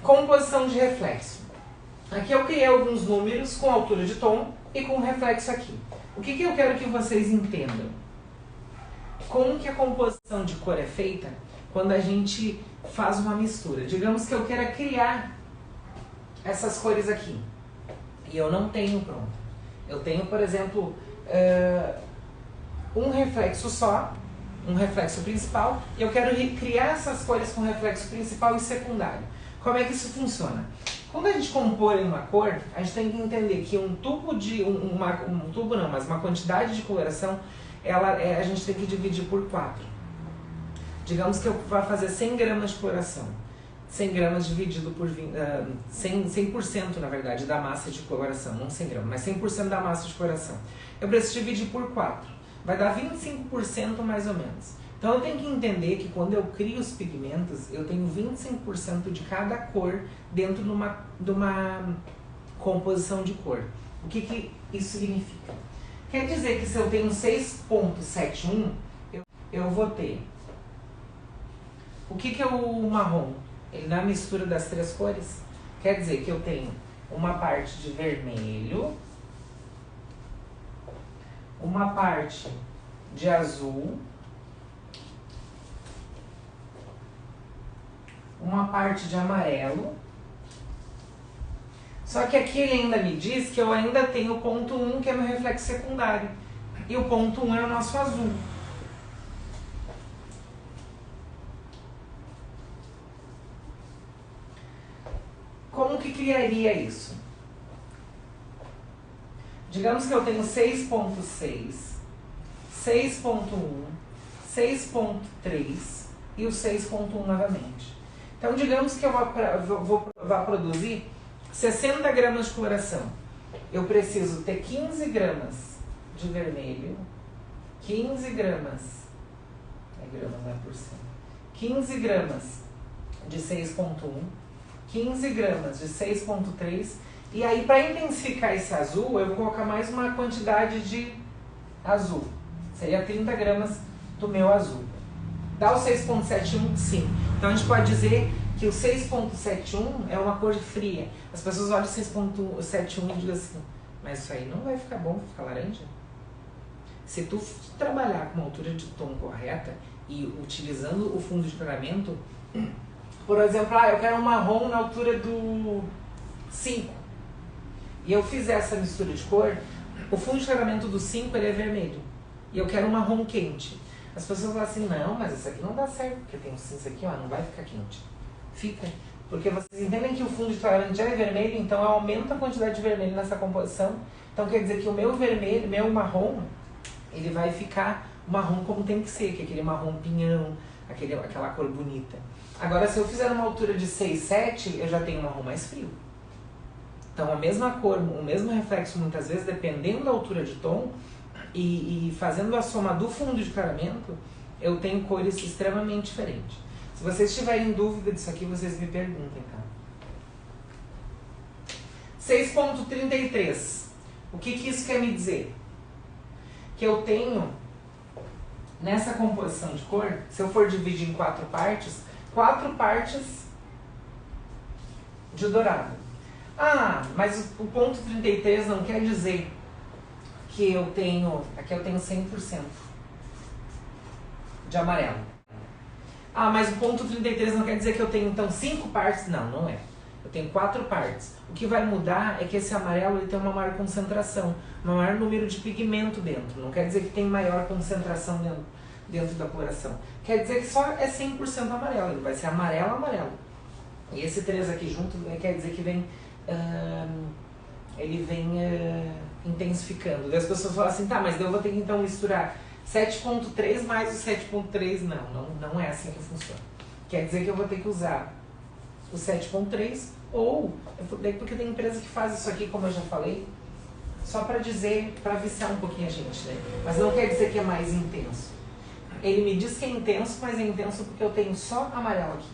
Composição de reflexo. Aqui eu criei alguns números com altura de tom e com reflexo aqui. O que eu quero que vocês entendam? Como que a composição de cor é feita quando a gente faz uma mistura? Digamos que eu queira criar essas cores aqui e eu não tenho pronto. Eu tenho, por exemplo, um reflexo só, um reflexo principal, e eu quero criar essas cores com reflexo principal e secundário. Como é que isso funciona? Quando a gente compõe uma cor, a gente tem que entender que um tubo de... mas uma quantidade de coloração, a gente tem que dividir por 4. Digamos que eu vá fazer 100 gramas de coloração. 100 gramas dividido por 100%, na verdade, da massa de coloração. Não 100 gramas, mas 100% da massa de coloração. Eu preciso dividir por 4. Vai dar 25% mais ou menos. Então eu tenho que entender que quando eu crio os pigmentos, eu tenho 25% de cada cor dentro de uma composição de cor. O que isso significa? Quer dizer que se eu tenho 6,71, eu vou ter... O que é o marrom? Ele não é a mistura das 3 cores. Quer dizer que eu tenho uma parte de vermelho, uma parte de azul, uma parte de amarelo. Só que aqui ele ainda me diz que eu ainda tenho o ponto 1, que é meu reflexo secundário. E o ponto 1 é o nosso azul. Como que criaria isso? Digamos que eu tenho 6.6, 6.1, 6.3 e o 6.1 novamente. Então, digamos que eu vá produzir 60 gramas de coloração. Eu preciso ter 15 gramas de vermelho, 15 gramas, gramas não é por cento, 15 gramas de 6.1, 15 gramas de 6.3, e aí para intensificar esse azul, eu vou colocar mais uma quantidade de azul. Seria 30 gramas do meu azul. Dá o 6.71? Sim. Então a gente pode dizer que o 6.71 é uma cor fria. As pessoas olham o 6.71 e dizem assim, mas isso aí não vai ficar bom, vai ficar laranja? Se tu trabalhar com uma altura de tom correta e utilizando o fundo de clareamento, por exemplo, eu quero um marrom na altura do 5, e eu fizer essa mistura de cor, o fundo de clareamento do 5 ele é vermelho, e eu quero um marrom quente. As pessoas falam assim, não, mas isso aqui não dá certo, porque tem um cinza aqui, ó, não vai ficar quente. Fica, porque vocês entendem que o fundo de clareamento já é vermelho, então eu aumento a quantidade de vermelho nessa composição. Então quer dizer que o meu vermelho, meu marrom, ele vai ficar marrom como tem que ser, que é aquele marrom pinhão, aquela cor bonita. Agora, se eu fizer uma altura de 6, 7, eu já tenho um marrom mais frio. Então a mesma cor, o mesmo reflexo, muitas vezes, dependendo da altura de tom, e fazendo a soma do fundo de clareamento, eu tenho cores extremamente diferentes. Se vocês tiverem dúvida disso aqui, vocês me perguntem, tá? 6.33. O que isso quer me dizer? Que eu tenho, nessa composição de cor, se eu for dividir em 4 partes de dourado. Ah, mas o ponto 33 não quer dizer que eu tenho, aqui eu tenho 100% de amarelo. Ah, mas o ponto 33 não quer dizer que eu tenho então 5 partes? Não, não é. Eu tenho 4 partes. O que vai mudar é que esse amarelo ele tem uma maior concentração, um maior número de pigmento dentro. Não quer dizer que tem maior concentração dentro da coloração. Quer dizer que só é 100% amarelo, ele vai ser amarelo, amarelo. E esse 3 aqui junto quer dizer que vem, ele vem intensificando. Daí as pessoas falam assim, tá, mas eu vou ter que então misturar 7.3 mais o 7.3. Não é assim que funciona. Quer dizer que eu vou ter que usar o 7.3 ou, porque tem empresa que faz isso aqui, como eu já falei, só para dizer, para viciar um pouquinho a gente, né? Mas não quer dizer que é mais intenso. Ele me diz que é intenso, mas é intenso porque eu tenho só amarelo aqui.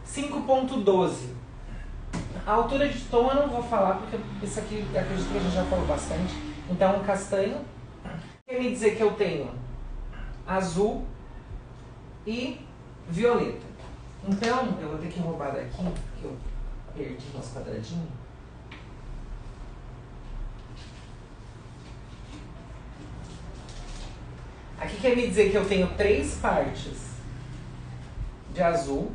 5.12. A altura de tom eu não vou falar, porque isso aqui acredito que a gente já falou bastante. Então, castanho. Quer me dizer que eu tenho azul e violeta. Então, eu vou ter que roubar daqui, que eu perdi meus quadradinhos. Aqui quer me dizer que eu tenho 3 partes de azul.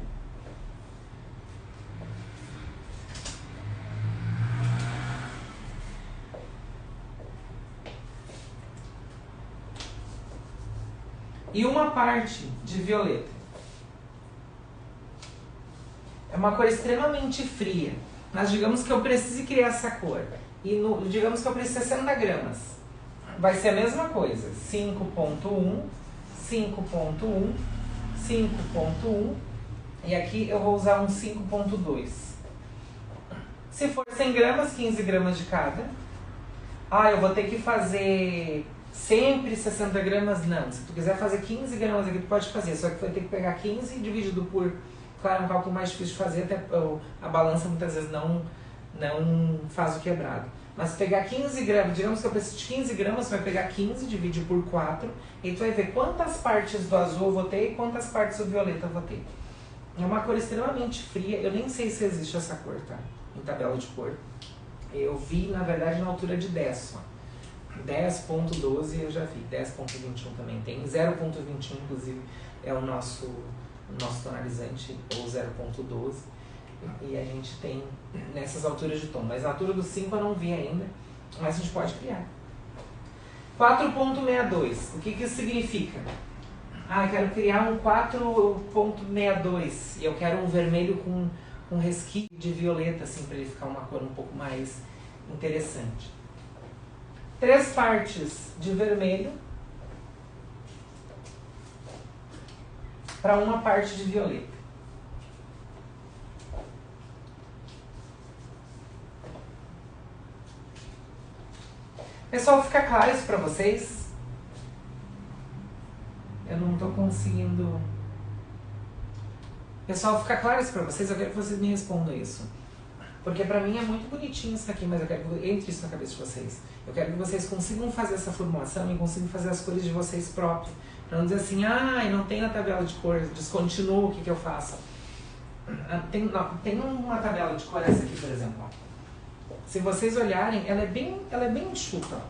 E uma parte de violeta. É uma cor extremamente fria. Mas digamos que eu precise criar essa cor. E digamos que eu preciso de 60 gramas. Vai ser a mesma coisa. 5.1, 5.1, 5.1. E aqui eu vou usar um 5.2. Se for 100 gramas, 15 gramas de cada. Ah, eu vou ter que fazer sempre 60 gramas? Não. Se tu quiser fazer 15 gramas aqui, tu pode fazer. Só que vai ter que pegar 15 dividido por... Claro, é um cálculo mais difícil de fazer, até a balança muitas vezes não faz o quebrado. Mas pegar 15 gramas, digamos que eu preciso de 15 gramas, você vai pegar 15, divide por 4, e tu vai ver quantas partes do azul eu vou ter e quantas partes do violeta eu vou ter. É uma cor extremamente fria, eu nem sei se existe essa cor, tá? Em tabela de cor. Eu vi, na verdade, na altura de 10 só. 10.12 eu já vi, 10.21 também tem, 0.21 inclusive é o nosso tonalizante, ou 0.12, e a gente tem nessas alturas de tom, mas a altura do 5 eu não vi ainda, mas a gente pode criar. 4.62, o que isso significa? Ah, eu quero criar um 4.62, e eu quero um vermelho com um resquício de violeta, assim, para ele ficar uma cor um pouco mais interessante. 3 partes de vermelho para uma parte de violeta. Pessoal, fica claro isso para vocês? Eu não estou conseguindo... Pessoal, fica claro isso para vocês? Eu quero que vocês me respondam isso. Porque para mim é muito bonitinho isso aqui, mas eu quero que entre isso na cabeça de vocês. Eu quero que vocês consigam fazer essa formulação e consigam fazer as cores de vocês próprios. Pra não dizer assim, eu não tenho a tabela de cor, descontinuo, o que eu faço? Tem uma tabela de cor, essa aqui, por exemplo. Ó. Se vocês olharem, ela é bem enxuta. Ó.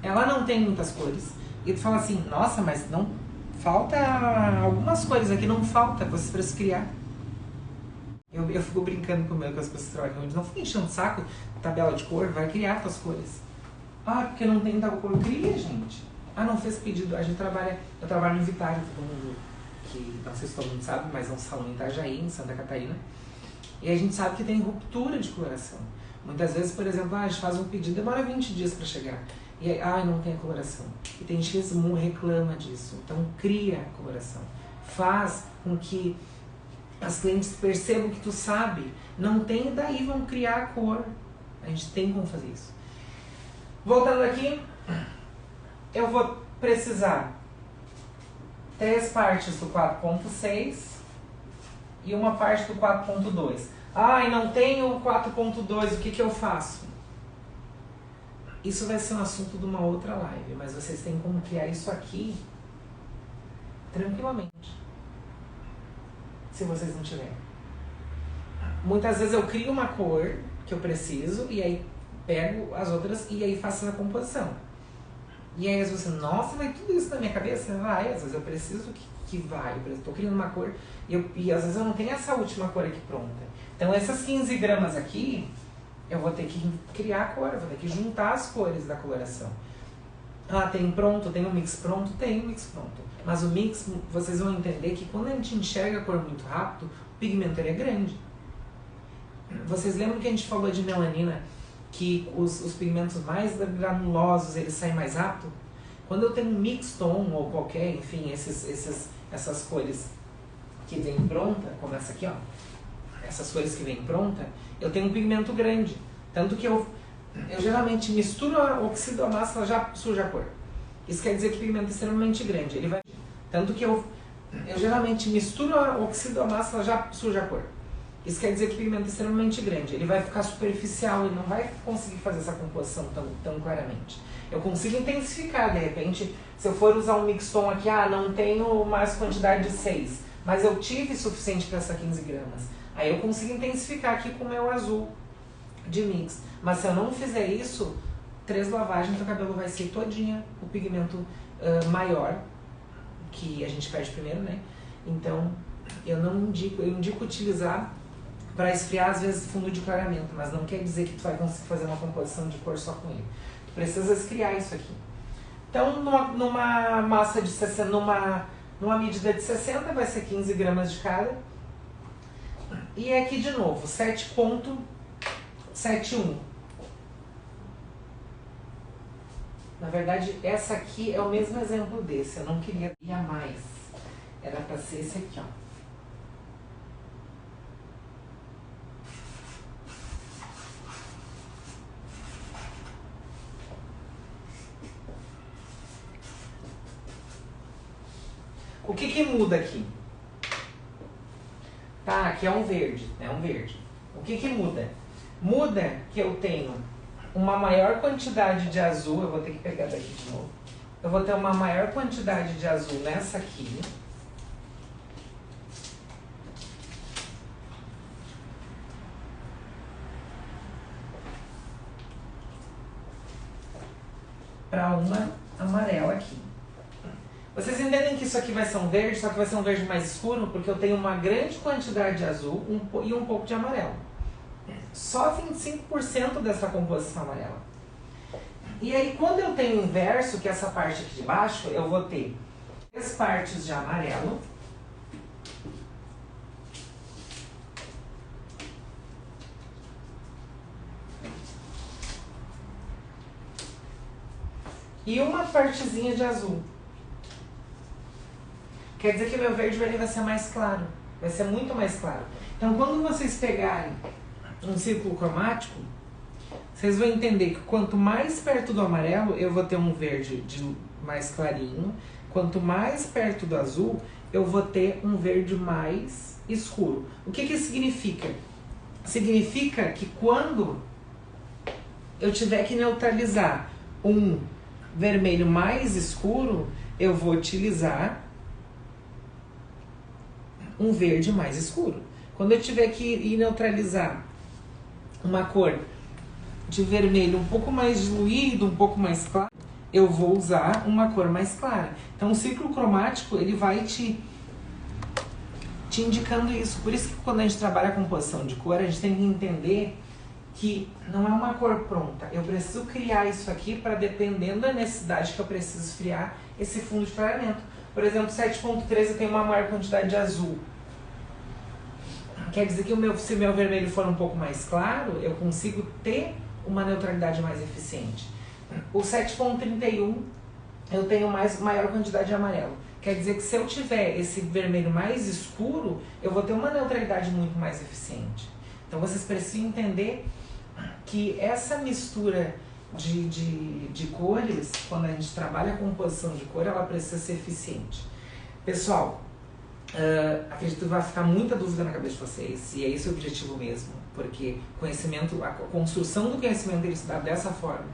Ela não tem muitas cores. E tu fala assim, nossa, mas não falta algumas cores aqui, não falta, vocês precisam criar. Eu fico brincando com as pessoas que trabalham, não fica enchendo o saco, tabela de cor, vai criar tuas cores. Ah, porque não tem tal cor, cria, gente. Ah, não fez pedido, eu trabalho no Vitário, todo mundo, que não sei se todo mundo sabe, mas é um salão em Itajaí, em Santa Catarina. E a gente sabe que tem ruptura de coloração. Muitas vezes, por exemplo, a gente faz um pedido, demora 20 dias para chegar. E aí, não tem a coloração. E tem gente que reclama disso. Então, cria a coloração. Faz com que as clientes percebam que tu sabe. Não tem, e daí vão criar a cor. A gente tem como fazer isso. Voltando aqui, eu vou precisar 3 partes do 4.6 e uma parte do 4.2. Ah, e não tenho o 4.2, o que eu faço? Isso vai ser um assunto de uma outra live, mas vocês têm como criar isso aqui tranquilamente, se vocês não tiverem. Muitas vezes eu crio uma cor que eu preciso e aí pego as outras e aí faço a composição. E aí às vezes você, nossa, vai tudo isso na minha cabeça? Vai, às vezes eu preciso que vai, eu estou criando uma cor e às vezes eu não tenho essa última cor aqui pronta. Então essas 15 gramas aqui, eu vou ter que criar a cor, eu vou ter que juntar as cores da coloração. Ah, tem um mix pronto? Tem um mix pronto. Mas o mix, vocês vão entender que quando a gente enxerga a cor muito rápido, o pigmento ele é grande. Vocês lembram que a gente falou de melanina, que os pigmentos mais granulosos, eles saem mais rápido? Quando eu tenho um mix tom ou qualquer, enfim, essas cores que vem pronta, como essa aqui, ó, essas cores que vem pronta, eu tenho um pigmento grande. Tanto que eu geralmente misturo, oxido a massa, ela já suja a cor. Isso quer dizer que o pigmento é extremamente grande. Ele vai... Tanto que eu geralmente misturo, oxido a massa, ela já suja a cor. Isso quer dizer que o pigmento é extremamente grande. Ele vai ficar superficial, ele não vai conseguir fazer essa composição tão claramente. Eu consigo intensificar, de repente, se eu for usar um mix tom aqui, não tenho mais quantidade de 6. mas eu tive suficiente para essa 15 gramas. Aí eu consigo intensificar aqui com o meu azul de mix. Mas se eu não fizer isso, 3 lavagens o cabelo vai ser todinha o pigmento maior, que a gente perde primeiro, né? Então eu indico utilizar para esfriar às vezes fundo de clareamento, mas não quer dizer que tu vai conseguir fazer uma composição de cor só com ele. Tu precisa esfriar isso aqui. Então numa massa de 60, numa medida de 60 vai ser 15 gramas de cada. E aqui de novo, 7,71. Na verdade, essa aqui é o mesmo exemplo desse. Eu não queria ir a mais. Era para ser esse aqui, ó. O que muda aqui? Tá, aqui é um verde, O que muda? Muda que eu tenho uma maior quantidade de azul, eu vou ter que pegar daqui de novo. Eu vou ter uma maior quantidade de azul nessa aqui. Para uma amarela aqui. Vocês entendem que isso aqui vai ser um verde, só que vai ser um verde mais escuro, porque eu tenho uma grande quantidade de azul e um pouco de amarelo. Só 25% dessa composição amarela. E aí, quando eu tenho o inverso, que é essa parte aqui de baixo, eu vou ter 3 partes de amarelo. E uma partezinha de azul. Quer dizer que meu verde vai ser mais claro. Vai ser muito mais claro. Então, quando vocês pegarem um círculo cromático, vocês vão entender que quanto mais perto do amarelo, eu vou ter um verde mais clarinho. Quanto mais perto do azul, eu vou ter um verde mais escuro. O que significa? Significa que quando eu tiver que neutralizar um vermelho mais escuro, eu vou utilizar um verde mais escuro. Quando eu tiver que ir neutralizar uma cor de vermelho um pouco mais diluído, um pouco mais claro, eu vou usar uma cor mais clara. Então o ciclo cromático, ele vai te indicando isso. Por isso que quando a gente trabalha a composição de cor, a gente tem que entender que não é uma cor pronta. Eu preciso criar isso aqui para, dependendo da necessidade que eu preciso esfriar, esse fundo de clareamento. Por exemplo, 7.3 eu tenho uma maior quantidade de azul. Quer dizer que se meu vermelho for um pouco mais claro, eu consigo ter uma neutralidade mais eficiente. O 7.31 eu tenho maior quantidade de amarelo. Quer dizer que se eu tiver esse vermelho mais escuro, eu vou ter uma neutralidade muito mais eficiente. Então vocês precisam entender que essa mistura de cores, quando a gente trabalha a composição de cor, ela precisa ser eficiente. Pessoal, acredito que vai ficar muita dúvida na cabeça de vocês, e é esse o objetivo mesmo, porque conhecimento, a construção do conhecimento ele se dá dessa forma.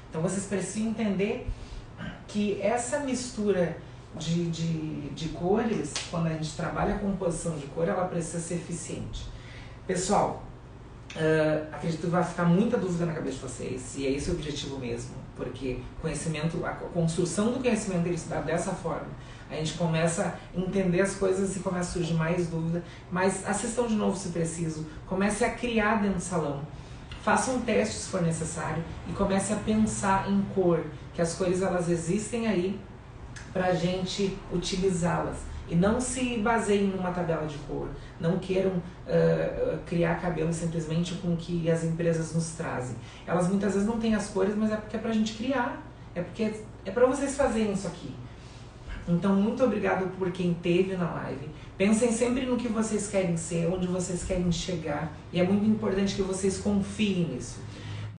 Então vocês precisam entender que essa mistura de cores, quando a gente trabalha a composição de cor, ela precisa ser eficiente. Pessoal, acredito que vai ficar muita dúvida na cabeça de vocês, e é esse o objetivo mesmo, porque conhecimento, a construção do conhecimento ele se dá dessa forma. A gente começa a entender as coisas e começa a surgir mais dúvida, mas assistam de novo se preciso, comece a criar dentro do salão, faça um teste se for necessário e comece a pensar em cor, que as cores elas existem aí para a gente utilizá-las. E não se baseiem numa tabela de cor, não queiram criar cabelo simplesmente com o que as empresas nos trazem. Elas muitas vezes não têm as cores, mas é porque é pra gente criar, é pra vocês fazerem isso aqui. Então, muito obrigado por quem esteve na live. Pensem sempre no que vocês querem ser, onde vocês querem chegar, e é muito importante que vocês confiem nisso.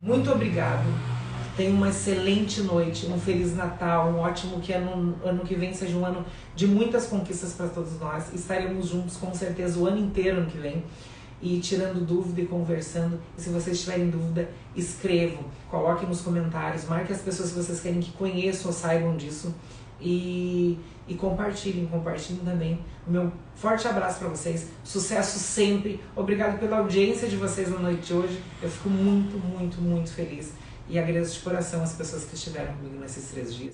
Muito obrigado. Tenha uma excelente noite, um Feliz Natal, um ótimo ano que vem seja um ano de muitas conquistas para todos nós. Estaremos juntos com certeza o ano inteiro ano que vem, e tirando dúvida e conversando. E se vocês tiverem dúvida, escrevam, coloquem nos comentários, marquem as pessoas que vocês querem que conheçam ou saibam disso. E e compartilhem também. O meu forte abraço para vocês, sucesso sempre, obrigado pela audiência de vocês na noite de hoje, eu fico muito, muito, muito feliz e agradeço de coração as pessoas que estiveram comigo nesses 3 dias.